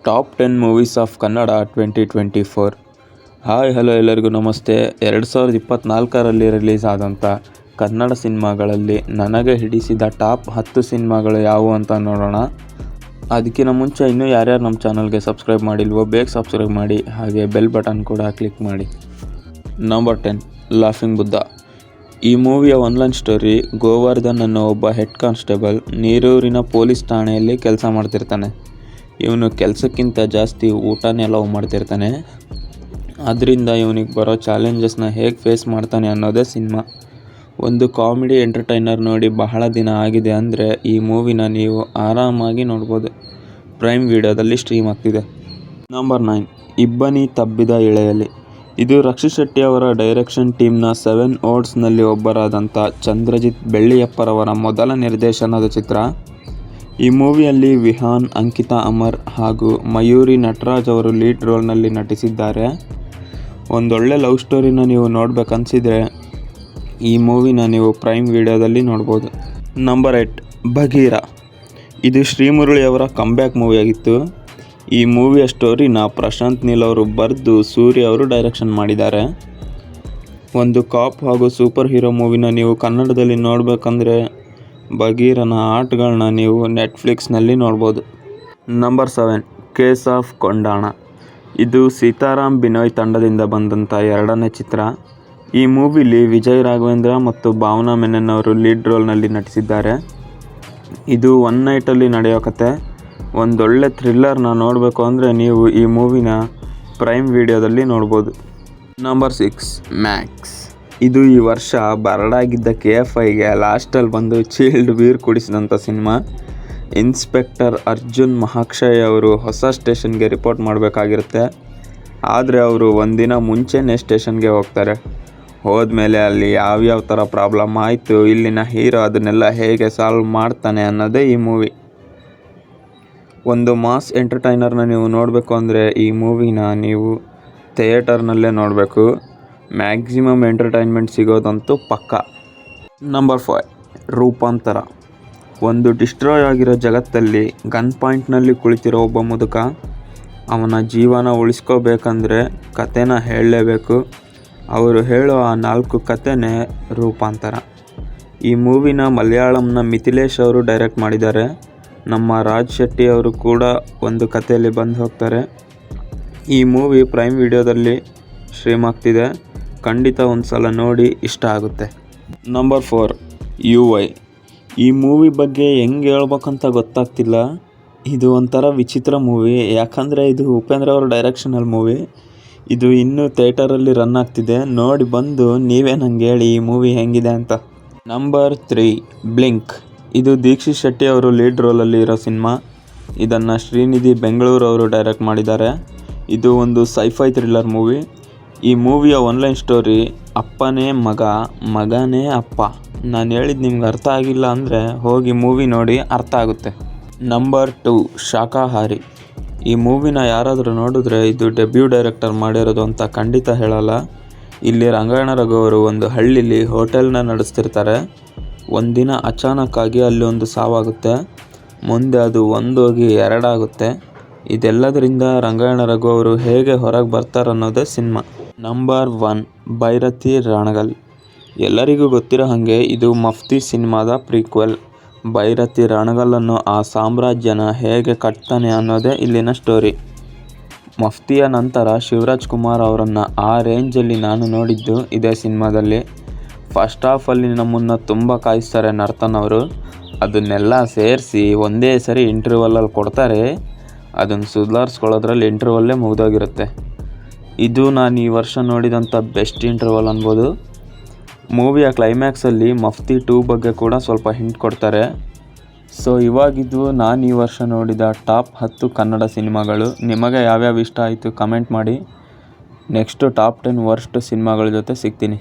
Top 10 movies of Kannada 2024. Hi hello ಎಲ್ಲರಿಗೂ ನಮಸ್ತೆ. 2024ರಲ್ಲಿ release ಆದಂಥ ಕನ್ನಡ ಸಿನಿಮಾಗಳಲ್ಲಿ ನನಗೆ ಹಿಡಿಸಿದ ಟಾಪ್ 10 ಸಿನಿಮಾಗಳು ಯಾವುವು ಅಂತ ನೋಡೋಣ. ಅದಕ್ಕಿಂತ ಮುಂಚೆ ಇನ್ನೂ ಯಾರ್ಯಾರು ನಮ್ಮ ಚಾನಲ್ಗೆ ಸಬ್ಸ್ಕ್ರೈಬ್ ಮಾಡಿಲ್ವೋ ಬೇಗ ಸಬ್ಸ್ಕ್ರೈಬ್ ಮಾಡಿ, ಹಾಗೆ ಬೆಲ್ ಬಟನ್ ಕೂಡ ಕ್ಲಿಕ್ ಮಾಡಿ. Number 10 laughing Buddha. ಈ ಮೂವಿಯ ಒನ್ಲೈನ್ ಸ್ಟೋರಿ, ಗೋವರ್ಧನ್ ಅನ್ನೋ ಒಬ್ಬ ಹೆಡ್ ಕಾನ್ಸ್ಟೇಬಲ್ ನೀರೂರಿನ ಪೊಲೀಸ್ ಠಾಣೆಯಲ್ಲಿ ಕೆಲಸ ಮಾಡ್ತಿರ್ತಾನೆ. ಇವನು ಕೆಲಸಕ್ಕಿಂತ ಜಾಸ್ತಿ ಊಟನೇ ಲವ್ ಮಾಡ್ತಿರ್ತಾನೆ. ಅದರಿಂದ ಇವನಿಗೆ ಬರೋ ಚಾಲೆಂಜಸ್ನ ಹೇಗೆ ಫೇಸ್ ಮಾಡ್ತಾನೆ ಅನ್ನೋದೇ ಸಿನಿಮಾ. ಒಂದು ಕಾಮಿಡಿ ಎಂಟರ್ಟೈನರ್. ನೋಡಿ ಬಹಳ ದಿನ ಆಗಿದೆ ಅಂದರೆ ಈ ಮೂವಿನ ನೀವು ಆರಾಮಾಗಿ ನೋಡ್ಬೋದು. ಪ್ರೈಮ್ ವಿಡಿಯೋದಲ್ಲಿ ಸ್ಟ್ರೀಮ್ ಆಗ್ತಿದೆ. ನಂಬರ್ 9 ಇಬ್ಬನಿ ತಬ್ಬಿದ ಇಳೆಯಲ್ಲಿ. ಇದು ರಕ್ಷಿತ್ ಶೆಟ್ಟಿ ಅವರ ಡೈರೆಕ್ಷನ್ ಟೀಮ್ನ 7 ಓಡ್ಸ್ನಲ್ಲಿ ಒಬ್ಬರಾದಂಥ ಚಂದ್ರಜಿತ್ ಬೆಳ್ಳಿಯಪ್ಪರವರ ಮೊದಲ ನಿರ್ದೇಶನದ ಚಿತ್ರ. ಈ ಮೂವಿಯಲ್ಲಿ ವಿಹಾನ್, ಅಂಕಿತಾ ಅಮರ್ ಹಾಗೂ ಮಯೂರಿ ನಟರಾಜ್ ಅವರು ಲೀಡ್ ರೋಲ್ನಲ್ಲಿ ನಟಿಸಿದ್ದಾರೆ. ಒಂದೊಳ್ಳೆ ಲವ್ ಸ್ಟೋರಿನ ನೀವು ನೋಡ್ಬೇಕನ್ಸಿದ್ರೆ ಈ ಮೂವಿನ ನೀವು ಪ್ರೈಮ್ ವಿಡಿಯೋದಲ್ಲಿ ನೋಡ್ಬೋದು. ನಂಬರ್ 8 ಬಗೀರ. ಇದು ಶ್ರೀಮುರಳಿ ಅವರ ಕಂಬ್ಯಾಕ್ ಮೂವಿಯಾಗಿತ್ತು. ಈ ಮೂವಿಯ ಸ್ಟೋರಿನ ಪ್ರಶಾಂತ್ ನೀಲ್ ಅವರು ಬರೆದು ಸೂರ್ಯ ಅವರು ಡೈರೆಕ್ಷನ್ ಮಾಡಿದ್ದಾರೆ. ಒಂದು ಕಾಪ್ ಹಾಗೂ ಸೂಪರ್ ಹೀರೋ ಮೂವಿನ ನೀವು ಕನ್ನಡದಲ್ಲಿ ನೋಡಬೇಕಂದ್ರೆ ಬಗೀರನ ಆಟಗಳನ್ನ ನೀವು ನೆಟ್ಫ್ಲಿಕ್ಸ್ನಲ್ಲಿ ನೋಡ್ಬೋದು. Number 7 case of Kondana. ಇದು ಸೀತಾರಾಮ್ ಬಿನೋಯ್ ತಂಡದಿಂದ ಬಂದಂಥ 2ನೇ ಚಿತ್ರ. ಈ ಮೂವಿಲಿ ವಿಜಯ್ ರಾಘವೇಂದ್ರ ಮತ್ತು ಭಾವನಾ ಮೆನನ್ ಅವರು ಲೀಡ್ ರೋಲ್ನಲ್ಲಿ ನಟಿಸಿದ್ದಾರೆ. ಇದು ಒನ್ ನೈಟಲ್ಲಿ ನಡೆಯೋ ಕತೆ. ಒಂದೊಳ್ಳೆ ಥ್ರಿಲ್ಲರ್ನ ನೋಡಬೇಕು ಅಂದರೆ ನೀವು ಈ ಮೂವಿನ ಪ್ರೈಮ್ ವಿಡಿಯೋದಲ್ಲಿ ನೋಡ್ಬೋದು. Number 6 Max. ಇದು ಈ ವರ್ಷ ಬರಡಾಗಿದ್ದ KFIಗೆ ಲಾಸ್ಟಲ್ಲಿ ಬಂದು ಚೀಲ್ಡ್ ಬೀರ್ ಕುಡಿಸಿದಂಥ ಸಿನಿಮಾ. ಇನ್ಸ್ಪೆಕ್ಟರ್ ಅರ್ಜುನ್ ಮಹಾಕ್ಷಯ್ ಅವರು ಹೊಸ ಸ್ಟೇಷನ್ಗೆ ರಿಪೋರ್ಟ್ ಮಾಡಬೇಕಾಗಿರುತ್ತೆ. ಆದರೆ ಅವರು ಒಂದಿನ ಮುಂಚೆನೇ ಸ್ಟೇಷನ್ಗೆ ಹೋಗ್ತಾರೆ. ಹೋದ್ಮೇಲೆ ಅಲ್ಲಿ ಯಾವ್ಯಾವ ಥರ ಪ್ರಾಬ್ಲಮ್ ಆಯಿತು, ಇಲ್ಲಿನ ಹೀರೋ ಅದನ್ನೆಲ್ಲ ಹೇಗೆ ಸಾಲ್ವ್ ಮಾಡ್ತಾನೆ ಅನ್ನೋದೇ ಈ ಮೂವಿ. ಒಂದು ಮಾಸ್ ಎಂಟರ್ಟೈನರ್ನ ನೀವು ನೋಡಬೇಕು ಅಂದರೆ ಈ ಮೂವಿನ ನೀವು ಥಿಯೇಟರ್ನಲ್ಲೇ ನೋಡಬೇಕು. ಮ್ಯಾಕ್ಸಿಮಮ್ ಎಂಟರ್ಟೈನ್ಮೆಂಟ್ ಸಿಗೋದಂತೂ ಪಕ್ಕ. ನಂಬರ್ 5 ರೂಪಾಂತರ. ಒಂದು ಡಿಸ್ಟ್ರಾಯ್ ಆಗಿರೋ ಜಗತ್ತಲ್ಲಿ ಗನ್ ಪಾಯಿಂಟ್ನಲ್ಲಿ ಕುಳಿತಿರೋ ಒಬ್ಬ ಮುದುಕ ಅವನ ಜೀವನ ಉಳಿಸ್ಕೋಬೇಕಂದ್ರೆ ಕತೆನ ಹೇಳಲೇಬೇಕು. ಅವರು ಹೇಳೋ ಆ 4 ಕತೆನೇ ರೂಪಾಂತರ. ಈ ಮೂವಿನ ಮಲಯಾಳಂನ ಮಿಥಿಲೇಶ್ ಅವರು ಡೈರೆಕ್ಟ್ ಮಾಡಿದ್ದಾರೆ. ನಮ್ಮ ರಾಜ್ ಶೆಟ್ಟಿ ಅವರು ಕೂಡ ಒಂದು ಕಥೆಯಲ್ಲಿ ಬಂದು ಹೋಗ್ತಾರೆ. ಈ ಮೂವಿ ಪ್ರೈಮ್ ವಿಡಿಯೋದಲ್ಲಿ ಸ್ಟ್ರೀಮ್ ಆಗ್ತಿದೆ. ಖಂಡಿತ ಒಂದು ಸಲ ನೋಡಿ, ಇಷ್ಟ ಆಗುತ್ತೆ. Number 4 UI. ಈ ಮೂವಿ ಬಗ್ಗೆ ಹೆಂಗೆ ಹೇಳ್ಬೇಕಂತ ಗೊತ್ತಾಗ್ತಿಲ್ಲ. ಇದು ಒಂಥರ ವಿಚಿತ್ರ ಮೂವಿ, ಯಾಕಂದರೆ ಇದು ಉಪೇಂದ್ರ ಅವರ ಡೈರೆಕ್ಷನಲ್ ಮೂವಿ. ಇದು ಇನ್ನೂ ಥಿಯೇಟರಲ್ಲಿ ರನ್ ಆಗ್ತಿದೆ. ನೋಡಿ ಬಂದು ನೀವೇ ನಂಗೆ ಹೇಳಿ ಈ ಮೂವಿ ಹೆಂಗಿದೆ ಅಂತ. Number 3 blink. ಇದು ದೀಕ್ಷಿತ್ ಶೆಟ್ಟಿ ಅವರು ಲೀಡ್ ರೋಲಲ್ಲಿ ಇರೋ ಸಿನಿಮಾ. ಇದನ್ನು ಶ್ರೀನಿಧಿ ಬೆಂಗಳೂರು ಅವರು ಡೈರೆಕ್ಟ್ ಮಾಡಿದ್ದಾರೆ. ಇದು ಒಂದು ಸೈಫೈ ಥ್ರಿಲ್ಲರ್ ಮೂವಿ. ಈ ಮೂವಿಯ ಒನ್ಲೈನ್ ಸ್ಟೋರಿ, ಅಪ್ಪನೇ ಮಗ, ಮಗನೇ ಅಪ್ಪ. ನಾನು ಹೇಳಿದ್ದು ನಿಮ್ಗೆ ಅರ್ಥ ಆಗಿಲ್ಲ ಅಂದರೆ ಹೋಗಿ ಮೂವಿ ನೋಡಿ, ಅರ್ಥ ಆಗುತ್ತೆ. ನಂಬರ್ 2 ಶಾಕಾಹಾರಿ. ಈ ಮೂವಿನ ಯಾರಾದರೂ ನೋಡಿದ್ರೆ ಇದು ಡೆಬ್ಯೂ ಡೈರೆಕ್ಟರ್ ಮಾಡಿರೋದು ಅಂತ ಖಂಡಿತ ಹೇಳಲ್ಲ. ಇಲ್ಲಿ ರಂಗಾಯಣ ರಘು ಅವರು ಒಂದು ಹಳ್ಳಿಲಿ ಹೋಟೆಲ್ನ ನಡೆಸ್ತಿರ್ತಾರೆ. ಒಂದಿನ ಅಚಾನಕ್ಕಾಗಿ ಅಲ್ಲಿ ಒಂದು ಸಾವಾಗುತ್ತೆ. ಮುಂದೆ ಅದು 1 ಹೋಗಿ 2 ಆಗುತ್ತೆ. ಇದೆಲ್ಲದರಿಂದ ರಂಗಾಯಣ ರಘು ಅವರು ಹೇಗೆ ಹೊರಗೆ ಬರ್ತಾರನ್ನೋದೇ ಸಿನಿಮಾ. ನಂಬರ್ 1 ಭೈರತಿ ರಣಗಲ್. ಎಲ್ಲರಿಗೂ ಗೊತ್ತಿರೋ ಹಾಗೆ ಇದು ಮಫ್ತಿ ಸಿನಿಮಾದ ಪ್ರೀಕ್ವೆಲ್. ಭೈರತಿ ರಣಗಲ್ ಅನ್ನೋ ಆ ಸಾಮ್ರಾಜ್ಯನ ಹೇಗೆ ಕಟ್ತಾನೆ ಅನ್ನೋದೇ ಇಲ್ಲಿನ ಸ್ಟೋರಿ. ಮಫ್ತಿಯ ನಂತರ ಶಿವರಾಜ್ ಕುಮಾರ್ ಅವರನ್ನು ಆ ರೇಂಜಲ್ಲಿ ನಾನು ನೋಡಿದ್ದು ಇದೇ ಸಿನಿಮಾದಲ್ಲಿ. ಫಸ್ಟ್ ಹಾಫಲ್ಲಿ ನಮ್ಮನ್ನು ತುಂಬ ಕಾಯಿಸ್ತಾರೆ ನರ್ತನ್ ಅವರು. ಅದನ್ನೆಲ್ಲ ಸೇರಿಸಿ ಒಂದೇ ಸರಿ ಇಂಟರ್ವಲಲ್ಲಿ ಕೊಡ್ತಾರೆ. ಅದನ್ನು ಸುಧಾರಿಸ್ಕೊಳ್ಳೋದ್ರಲ್ಲಿ ಇಂಟರ್ವಲ್ಲೇ ಮುಗಿದೋಗಿರುತ್ತೆ. ಇದು ನಾನು ಈ ವರ್ಷ ನೋಡಿದಂಥ ಬೆಸ್ಟ್ ಇಂಟರ್ವಲ್ ಅನ್ಬೋದು. ಮೂವಿಯ ಕ್ಲೈಮ್ಯಾಕ್ಸಲ್ಲಿ ಮಫ್ತಿ 2 ಬಗ್ಗೆ ಕೂಡ ಸ್ವಲ್ಪ ಹಿಂಟ್ ಕೊಡ್ತಾರೆ. ಸೊ ಇವಾಗಿದ್ದು ನಾನು ಈ ವರ್ಷ ನೋಡಿದ ಟಾಪ್ 10 ಕನ್ನಡ ಸಿನಿಮಾಗಳು. ನಿಮಗೆ ಯಾವ್ಯಾವ ಇಷ್ಟ ಆಯಿತು ಕಮೆಂಟ್ ಮಾಡಿ. ನೆಕ್ಸ್ಟು ಟಾಪ್ 10 ವರ್ಸ್ಟ್ ಸಿನಿಮಾಗಳ ಜೊತೆ ಸಿಗ್ತೀನಿ.